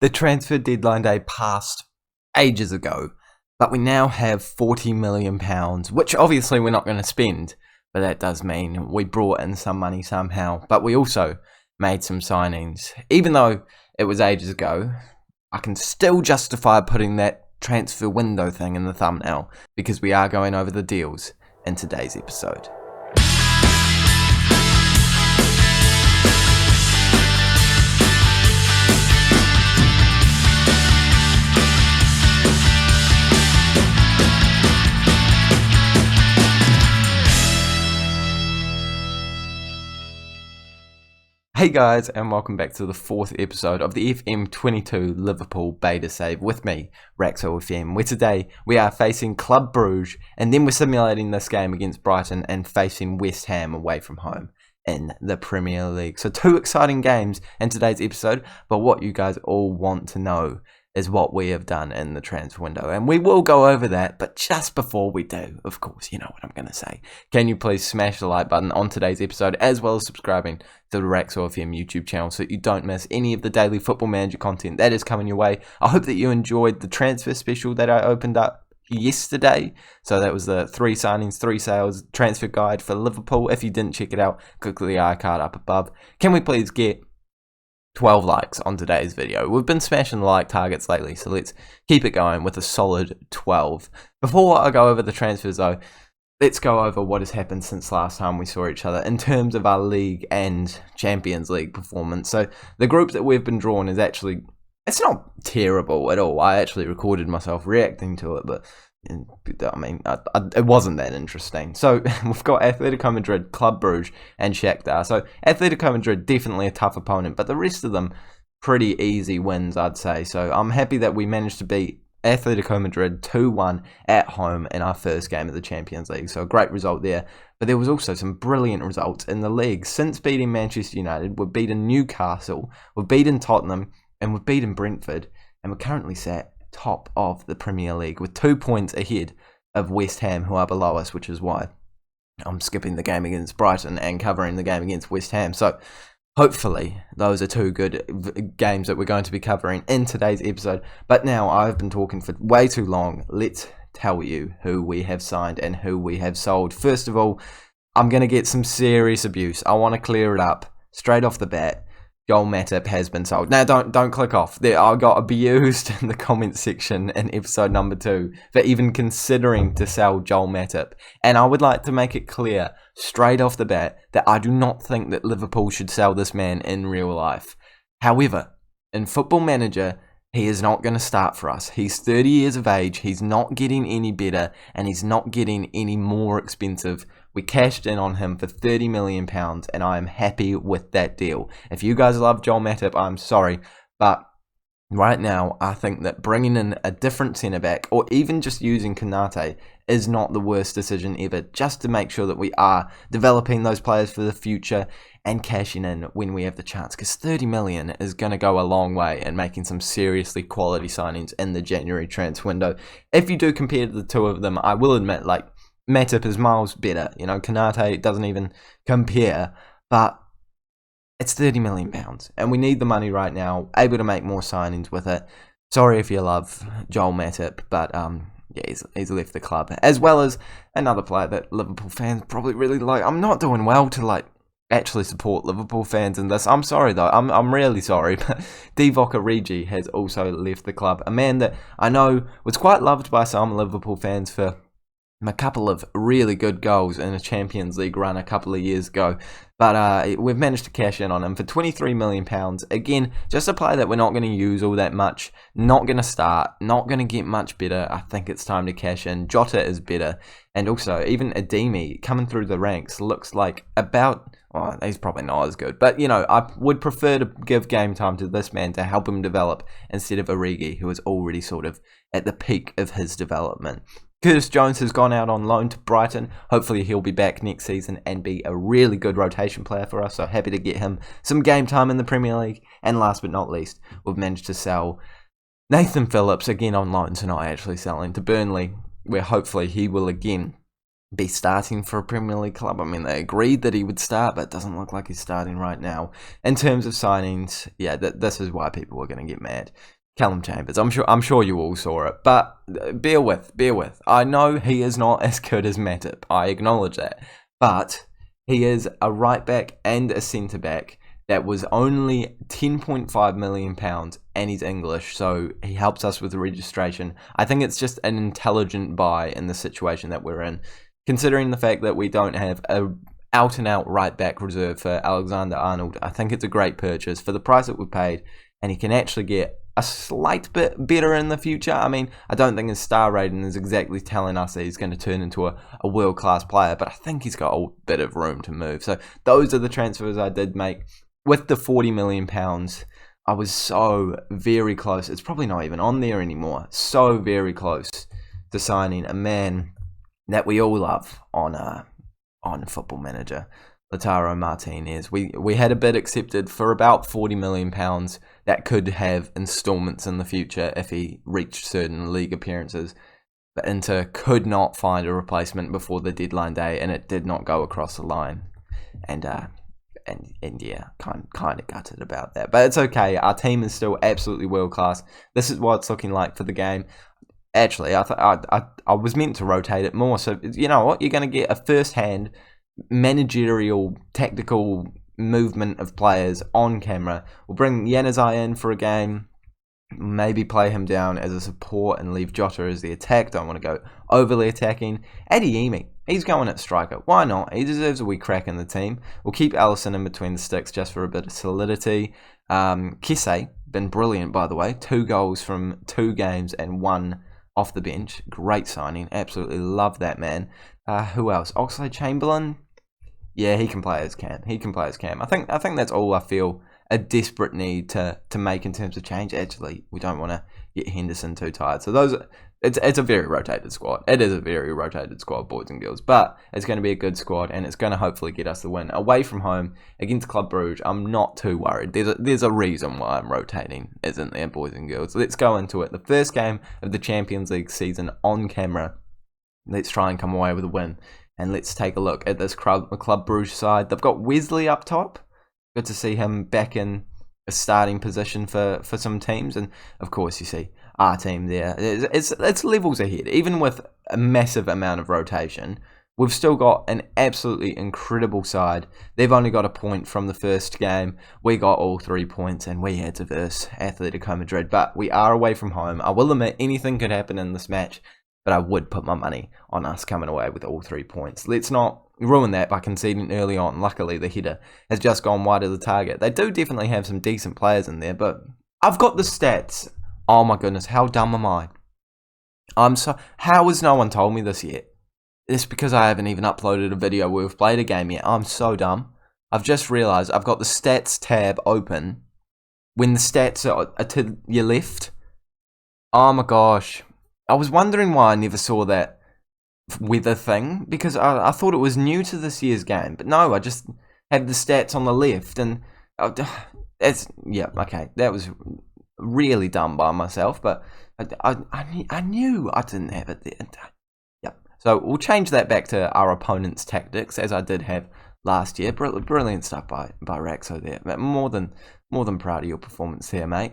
The transfer deadline day passed ages ago, but we now have £40 million, which obviously we're not going to spend, but that does mean we brought in some money somehow, but we also made some signings. Even though it was ages ago, I can still justify putting that transfer window thing in the thumbnail, because we are going over the deals in today's episode. Hey guys, and welcome back to the fourth episode of the FM22 Liverpool Beta Save with me, Raxo FM, where today we are facing Club Brugge, and then we're simulating this game against Brighton and facing West Ham away from home in the Premier League. So two exciting games in today's episode, but what you guys all want to know is what we have done in the transfer window, and we will go over that. But just before we do, of course, you know what I'm going to say. Can you please smash the like button on today's episode, as well as subscribing to the Raxo FM YouTube channel so that you don't miss any of the daily Football Manager content that is coming your way. I hope that you enjoyed the transfer special that I opened up yesterday. So that was the 3 signings, 3 sales transfer guide for Liverpool. If you didn't check it out, click the iCard up above. Can we please get 12 likes on today's video? We've been smashing the like targets lately, so let's keep it going with a solid 12. Before I go over the transfers though, let's go over what has happened since last time we saw each other in terms of our league and Champions League performance. So the group that we've been drawn is actually, it's not terrible at all. I actually recorded myself reacting to it, but I mean, it wasn't that interesting. So we've got Atletico Madrid, Club Brugge, and Shakhtar. So Atletico Madrid, definitely a tough opponent, but the rest of them, pretty easy wins, I'd say. So I'm happy that we managed to beat Atletico Madrid 2-1 at home in our first game of the Champions League. So a great result there. But there was also some brilliant results in the league. Since beating Manchester United, we've beaten Newcastle, we've beaten Tottenham, and we've beaten Brentford, and we're currently sat top of the Premier League with 2 points ahead of West Ham, who are below us, which is why I'm skipping the game against Brighton and covering the game against West Ham. So hopefully those are 2 good games that we're going to be covering in today's episode. But now I've been talking for way too long. Let's tell you who we have signed and who we have sold. First of all, I'm going to get some serious abuse. I want to clear it up straight off the bat. Joel Matip has been sold. Now, don't click off. I got abused in the comment section in episode number 2 for even considering to sell Joel Matip. And I would like to make it clear straight off the bat that I do not think that Liverpool should sell this man in real life. However, in Football Manager, he is not going to start for us. He's 30 years of age, he's not getting any better, and he's not getting any more expensive. We cashed in on him for £30 million, and I am happy with that deal. If you guys love Joel Matip, I'm sorry, but right now, I think that bringing in a different centre-back, or even just using Konate, is not the worst decision ever, just to make sure that we are developing those players for the future and cashing in when we have the chance, because 30 million is going to go a long way in making some seriously quality signings in the January transfer window. If you do compare the two of them, I will admit, like, Matip is miles better. You know, Konate doesn't even compare, but it's £30 million, and we need the money right now, able to make more signings with it. Sorry if you love Joel Matip, but yeah, he's left the club, as well as another player that Liverpool fans probably really like. I'm not doing well to actually support Liverpool fans in this. I'm sorry though, I'm really sorry, but Djik Origi has also left the club. A man that I know was quite loved by some Liverpool fans for a couple of really good goals in a Champions League run a couple of years ago. But we've managed to cash in on him for £23 million. Again, just a player that we're not going to use all that much. Not going to start. Not going to get much better. I think it's time to cash in. Jota is better. And also, even Ademi coming through the ranks looks like about... Oh, he's probably not as good. But, you know, I would prefer to give game time to this man to help him develop instead of Origi, who is already sort of at the peak of his development. Curtis Jones has gone out on loan to Brighton. Hopefully he'll be back next season and be a really good rotation player for us. So happy to get him some game time in the Premier League. And last but not least, we've managed to sell Nathan Phillips, again on loan, so not actually selling, to Burnley, where hopefully he will again be starting for a Premier League club. I mean, they agreed that he would start, but it doesn't look like he's starting right now. In terms of signings, yeah, this is why people are going to get mad. Callum Chambers, I'm sure you all saw it, but bear with. I know he is not as good as Matip. I acknowledge that, but he is a right back and a centre back that was only £10.5 million, and he's English, so he helps us with the registration. I think it's just an intelligent buy in the situation that we're in, considering the fact that we don't have a out-and-out right-back reserve for Alexander-Arnold. I think it's a great purchase for the price that we paid, and he can actually get a slight bit better in the future. I mean, I don't think his star rating is exactly telling us that he's going to turn into a world-class player, but I think he's got a bit of room to move. So those are the transfers I did make. With the £40 million, I was so very close. It's probably not even on there anymore. So very close to signing a man that we all love on Football Manager, Lautaro Martinez. We had a bid accepted for about £40 million that could have installments in the future if he reached certain league appearances. But Inter could not find a replacement before the deadline day, and it did not go across the line. And yeah, kind of gutted about that. But it's okay. Our team is still absolutely world class. This is what it's looking like for the game. Actually, I was meant to rotate it more. So you know what? You're going to get a first-hand managerial, tactical movement of players on camera. We'll bring Januzaj in for a game. Maybe play him down as a support and leave Jota as the attack. Don't want to go overly attacking. Adeyemi, he's going at striker. Why not? He deserves a wee crack in the team. We'll keep Alisson in between the sticks just for a bit of solidity. Kesse, been brilliant by the way. 2 goals from 2 games and 1 off the bench. Great signing. Absolutely love that man. Who else? Oxlade-Chamberlain. Yeah, he can play as Cam. I think that's all I feel a desperate need to make in terms of change. Actually, we don't want to get Henderson too tired. So it's a very rotated squad. It is a very rotated squad, boys and girls. But it's going to be a good squad, and it's going to hopefully get us the win. Away from home against Club Brugge, I'm not too worried. There's a reason why I'm rotating, isn't there, boys and girls? Let's go into it. The first game of the Champions League season on camera. Let's try and come away with a win. And let's take a look at this Club Brugge side. They've got Wesley up top. Good to see him back in a starting position for some teams. And, of course, you see our team there. It's levels ahead. Even with a massive amount of rotation, we've still got an absolutely incredible side. They've only got a point from the first game. We got all 3 points, and we had to verse Atletico Madrid. But we are away from home. I will admit anything could happen in this match, but I would put my money on us coming away with all 3 points. Let's not ruin that by conceding early on. Luckily, the header has just gone wide of the target. They do definitely have some decent players in there, but I've got the stats. Oh my goodness, how dumb am I? How has no one told me this yet? It's because I haven't even uploaded a video where we've played a game yet. I'm so dumb. I've just realised I've got the stats tab open when the stats are to your left. Oh my gosh. I was wondering why I never saw that weather thing, because I thought it was new to this year's game. But no, I just have the stats on the left, and that was really dumb by myself, but I knew I didn't have it there. Yep. So we'll change that back to our opponent's tactics, as I did have last year. Brilliant stuff by Raxo there. More than proud of your performance there, mate.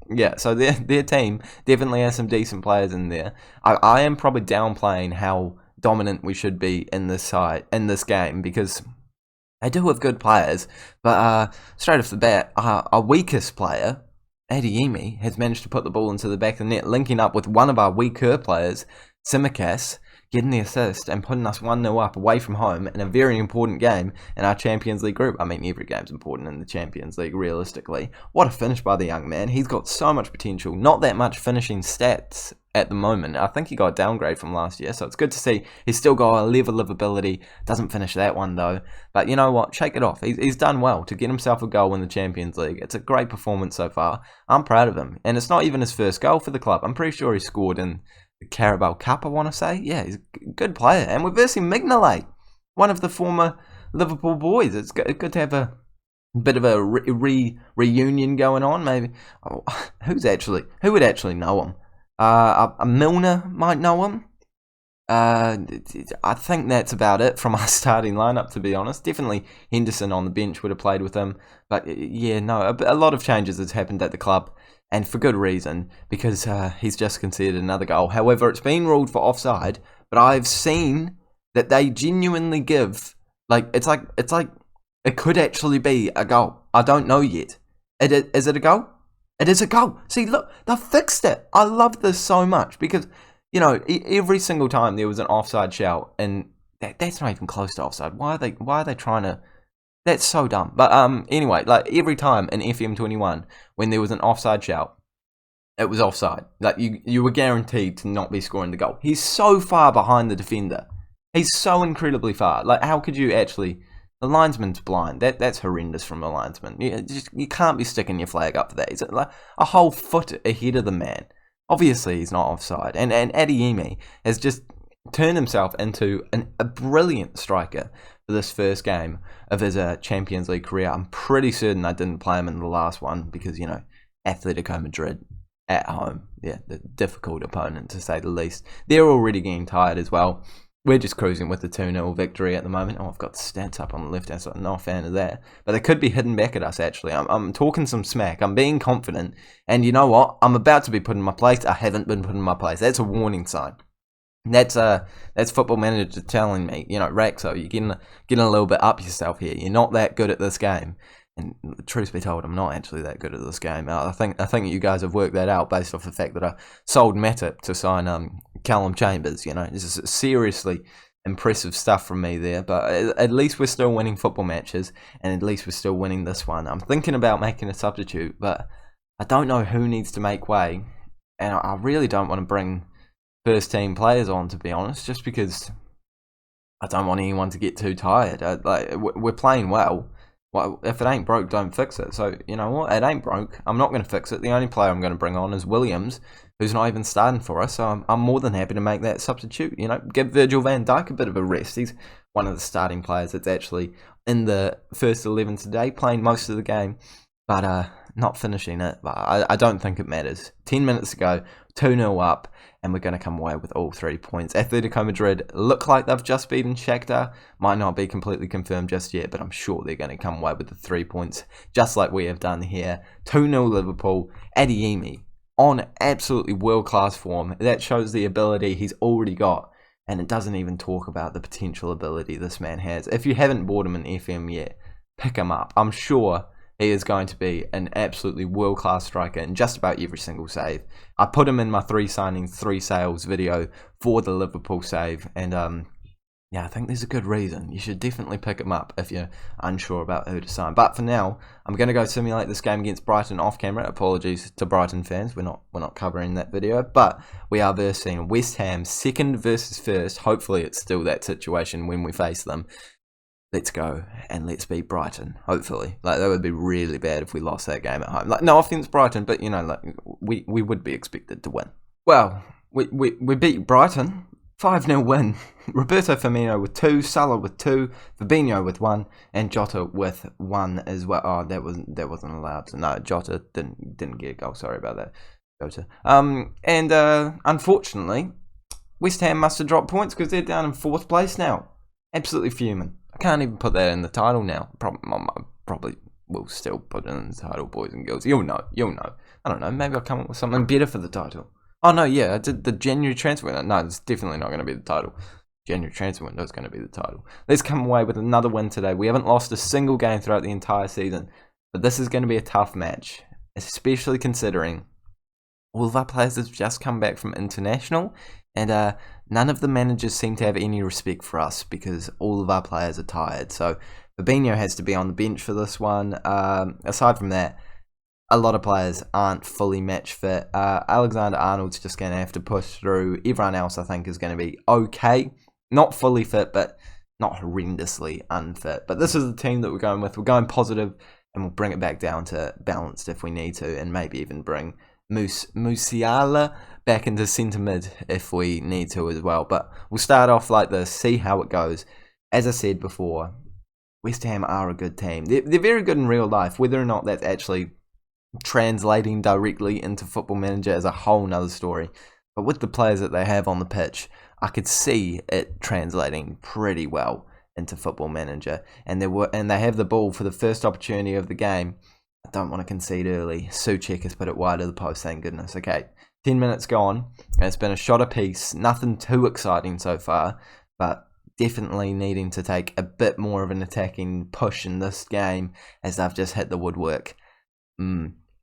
Yeah, so their team definitely has some decent players in there. I am probably downplaying how dominant we should be in this game, because they do have good players, but straight off the bat, our weakest player, Adeyemi, has managed to put the ball into the back of the net, linking up with one of our weaker players, Tsimikas, getting the assist and putting us 1-0 up away from home in a very important game in our Champions League group. I mean, every game's important in the Champions League, realistically. What a finish by the young man. He's got so much potential. Not that much finishing stats at the moment. I think he got a downgrade from last year, so it's good to see he's still got a level of ability. Doesn't finish that one, though. But you know what? Shake it off. He's done well to get himself a goal in the Champions League. It's a great performance so far. I'm proud of him. And it's not even his first goal for the club. I'm pretty sure he scored in the Carabao Cup, I want to say. Yeah, he's a good player. And we're versing Mignolet, one of the former Liverpool boys. It's good to have a bit of a reunion going on, maybe. Oh, who would actually know him? A Milner might know him. I think that's about it from our starting lineup, to be honest. Definitely Henderson on the bench would have played with him. But yeah, no, a lot of changes has happened at the club, and for good reason, because he's just conceded another goal. However, it's been ruled for offside, but I've seen that they genuinely give, it's like it could actually be a goal. I don't know yet. Is it a goal? It is a goal. See, look, they fixed it. I love this so much because, every single time there was an offside shout, and that's not even close to offside. Why are they trying to? That's so dumb. But anyway, every time in FM21 when there was an offside shout, it was offside. You were guaranteed to not be scoring the goal. He's so far behind the defender. He's so incredibly far. How could you actually? The linesman's blind. That's horrendous from the linesman. You can't be sticking your flag up for that. He's a whole foot ahead of the man. Obviously, he's not offside. And Adeyemi has just turned himself into a brilliant striker for this first game of his Champions League career. I'm pretty certain I didn't play him in the last one because, Atletico Madrid at home. Yeah, the difficult opponent to say the least. They're already getting tired as well. We're just cruising with the 2-0 victory at the moment. Oh, I've got the stats up on the left hand side. I'm not a fan of that. But they could be hitting back at us, actually. I'm talking some smack. I'm being confident. And you know what? I'm about to be put in my place. I haven't been put in my place. That's a warning sign. That's Football Manager telling me, Raxo, you're getting a little bit up yourself here. You're not that good at this game. And truth be told, I'm not actually that good at this game. I think you guys have worked that out based off the fact that I sold Matip to sign Callum Chambers. This is seriously impressive stuff from me there. But at least we're still winning football matches, and at least we're still winning this one. I'm thinking about making a substitute, but I don't know who needs to make way, and I really don't want to bring first team players on, to be honest, just because I don't want anyone to get too tired. We're playing well. Well, if it ain't broke, don't fix it. So, you know what? It ain't broke. I'm not going to fix it. The only player I'm going to bring on is Williams, who's not even starting for us. So I'm more than happy to make that substitute. Give Virgil van Dijk a bit of a rest. He's one of the starting players that's actually in the first 11 today, playing most of the game, but not finishing it. But I don't think it matters. 10 minutes to go, 2-0 up, and we're going to come away with all 3 points. Atletico Madrid look like they've just beaten Shakhtar. Might not be completely confirmed just yet, but I'm sure they're going to come away with the 3 points, just like we have done here. 2-0 Liverpool. Adeyemi on absolutely world-class form. That shows the ability he's already got, and it doesn't even talk about the potential ability this man has. If you haven't bought him in FM yet, pick him up. I'm sure he is going to be an absolutely world-class striker in just about every single save. I put him in my 3 signings, 3 sales video for the Liverpool save. And I think there's a good reason. You should definitely pick him up if you're unsure about who to sign. But for now, I'm going to go simulate this game against Brighton off camera. Apologies to Brighton fans. We're not covering that video. But we are versing West Ham, second versus first. Hopefully it's still that situation when we face them. Let's go and let's beat Brighton, hopefully. That would be really bad if we lost that game at home. No offense, Brighton, but we would be expected to win. Well, we beat Brighton, 5-0 win. Roberto Firmino with 2, Salah with 2, Fabinho with 1, and Jota with 1 as well. Oh, that wasn't allowed. No, Jota didn't get a goal. Sorry about that, Jota. Unfortunately, West Ham must have dropped points because they're down in 4th place now. Absolutely fuming. I can't even put that in the title now. Probably will still put it in the title, boys and girls. You'll know. I don't know. Maybe I'll come up with something better for the title. Oh, no, yeah. I did the January transfer window. No, it's definitely not going to be the title. January transfer window is going to be the title. Let's come away with another win today. We haven't lost a single game throughout the entire season. But this is going to be a tough match, especially considering all of our players have just come back from international. And none of the managers seem to have any respect for us because all of our players are tired. So Fabinho has to be on the bench for this one. Aside from that, a lot of players aren't fully match fit. Alexander-Arnold's just going to have to push through. Everyone else, I think, is going to be okay. Not fully fit, but not horrendously unfit. But this is the team that we're going with. We're going positive, and we'll bring it back down to balanced if we need to, and maybe even bring Musiala back into centre mid if we need to as well. But we'll start off like this, see how it goes. As I said before, West Ham are a good team. They're very good in real life. Whether or not that's actually translating directly into Football Manager is a whole nother story. But with the players that they have on the pitch, I could see it translating pretty well into Football Manager. And they have the ball for the first opportunity of the game. I don't want to concede early. Djik has put it wide of the post, thank goodness. Okay, 10 minutes gone. And it's been a shot apiece. Nothing too exciting so far, but definitely needing to take a bit more of an attacking push in this game as they've just hit the woodwork.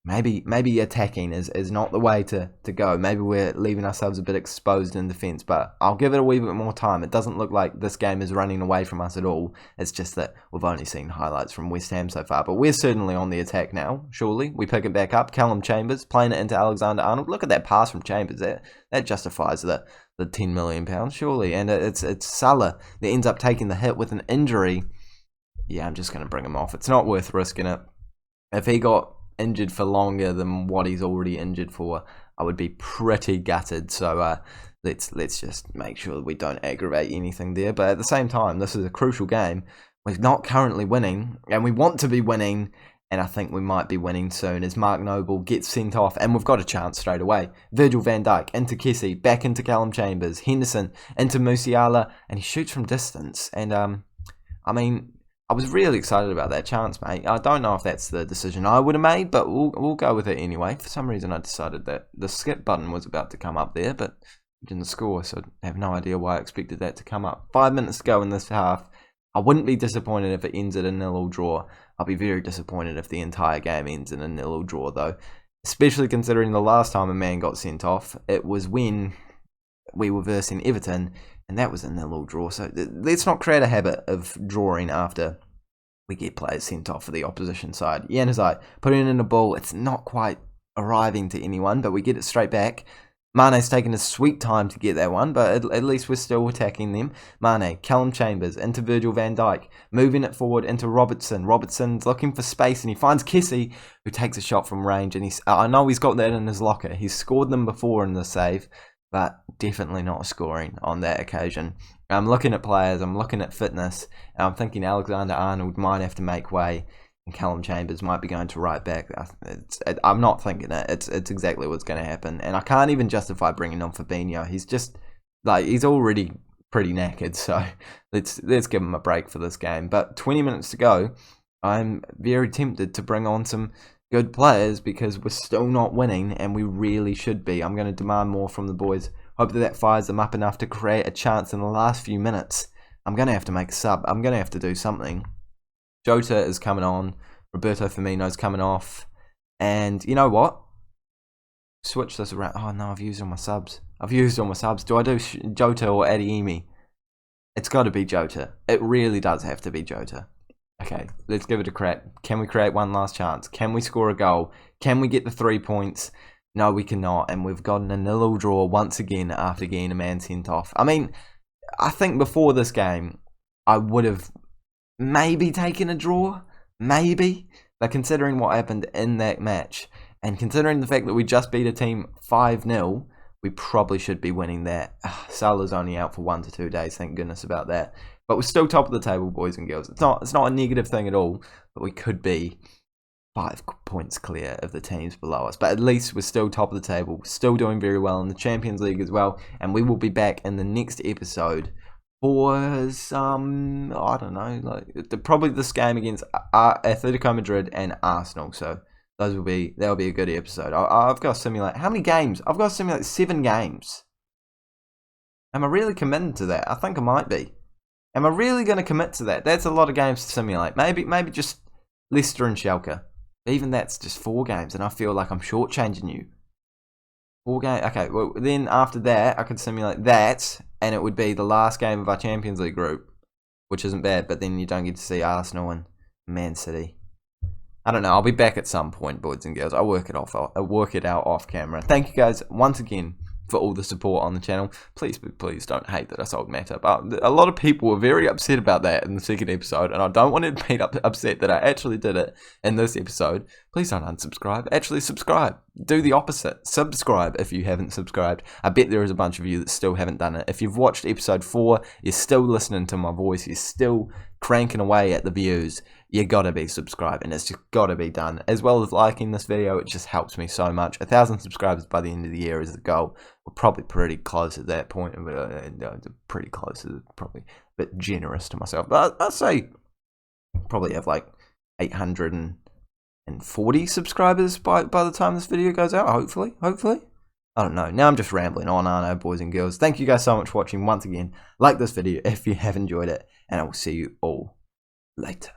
Maybe attacking is not the way to go. Maybe we're leaving ourselves a bit exposed in defence, but I'll give it a wee bit more time. It doesn't look like this game is running away from us at all. It's just that we've only seen highlights from West Ham so far, but we're certainly on the attack now, surely. We pick it back up. Callum Chambers playing it into Alexander-Arnold. Look at that pass from Chambers. That justifies the £10 million, surely. And it's Salah that ends up taking the hit with an injury. Yeah, I'm just going to bring him off. It's not worth risking it. If he got injured for longer than what he's already injured for, I would be pretty gutted. So let's just make sure that we don't aggravate anything there. But at the same time, this is a crucial game. We're not currently winning, and we want to be winning, and I think we might be winning soon as Mark Noble gets sent off, and we've got a chance straight away. Virgil van Dijk into Kessie, back into Callum Chambers, Henderson into Musiala, and he shoots from distance. And I mean, I was really excited about that chance, mate. I don't know if that's the decision I would have made, but we'll go with it anyway. For some reason, I decided that the skip button was about to come up there, but it didn't score, so I have no idea why I expected that to come up. 5 minutes to go in this half. I wouldn't be disappointed if it ends at a 0-0 draw. I'll be very disappointed if the entire game ends in a 0-0 draw, though. Especially considering the last time a man got sent off, it was when we were versing Everton, and that was a 0-0 draw. So let's not create a habit of drawing after we get players sent off for the opposition side. Januzaj putting in a ball. It's not quite arriving to anyone, but we get it straight back. Mane's taken a sweet time to get that one, but at least we're still attacking them. Mane, Callum Chambers into Virgil van Dijk, moving it forward into Robertson. Robertson's looking for space, and he finds Kessie, who takes a shot from range. And I know he's got that in his locker. He's scored them before in the save, but definitely not scoring on that occasion. I'm looking at players, I'm looking at fitness, and I'm thinking Alexander-Arnold might have to make way, and Callum Chambers might be going to right back. I'm not thinking it. It's exactly what's going to happen, and I can't even justify bringing on Firmino. He's just he's already pretty knackered, so let's give him a break for this game. But 20 minutes to go, I'm very tempted to bring on some good players because we're still not winning, and we really should be. I'm going to demand more from the boys. Hope that fires them up enough to create a chance in the last few minutes. I'm going to have to make a sub. I'm going to have to do something. Jota is coming on. Roberto Firmino's coming off. And you know what? Switch this around. Oh no, I've used all my subs. Do I do Jota or Adeyemi? It's got to be Jota. It really does have to be Jota. Okay, let's give it a crack. Can we create one last chance? Can we score a goal? Can we get the 3 points? No, we cannot, and we've gotten a 0-0 draw once again after getting a man sent off. I mean, I think before this game, I would have maybe taken a draw, maybe, but considering what happened in that match, and considering the fact that we just beat a team 5-0, we probably should be winning that. Salah's only out for 1 to 2 days, thank goodness about that. But we're still top of the table, boys and girls. It's not a negative thing at all, but we could be 5 points clear of the teams below us. But at least we're still top of the table. We're still doing very well in the Champions League as well. And we will be back in the next episode for some, I don't know, probably this game against Atletico Madrid and Arsenal. So that'll be a good episode. I've got to simulate, how many games? I've got to simulate 7 games. Am I really committed to that? I think I might be. Am I really going to commit to that? That's a lot of games to simulate. Maybe just Leicester and Schalke. Even that's just 4 games, and I feel like I'm shortchanging you. 4 games. Okay, well, then after that, I could simulate that, and it would be the last game of our Champions League group, which isn't bad, but then you don't get to see Arsenal and Man City. I don't know. I'll be back at some point, boys and girls. I'll work it out off camera. Thank you guys once again for all the support on the channel. Please don't hate that I sold Mata. But a lot of people were very upset about that in the second episode, and I don't want to be upset that I actually did it in this episode. Please don't unsubscribe. Actually subscribe. Do the opposite. Subscribe if you haven't subscribed. I bet there is a bunch of you that still haven't done it. If you've watched episode 4, you're still listening to my voice, you're still cranking away at the views, you gotta be subscribing. It's just gotta be done. As well as liking this video, it just helps me so much. 1,000 subscribers by the end of the year is the goal. We're probably pretty close at that point, but pretty close. Probably a bit generous to myself. But I'd say probably have like 840 subscribers by the time this video goes out. Hopefully. I don't know. Now I'm just rambling on, aren't I, boys and girls? Thank you guys so much for watching once again. Like this video if you have enjoyed it, and I will see you all later.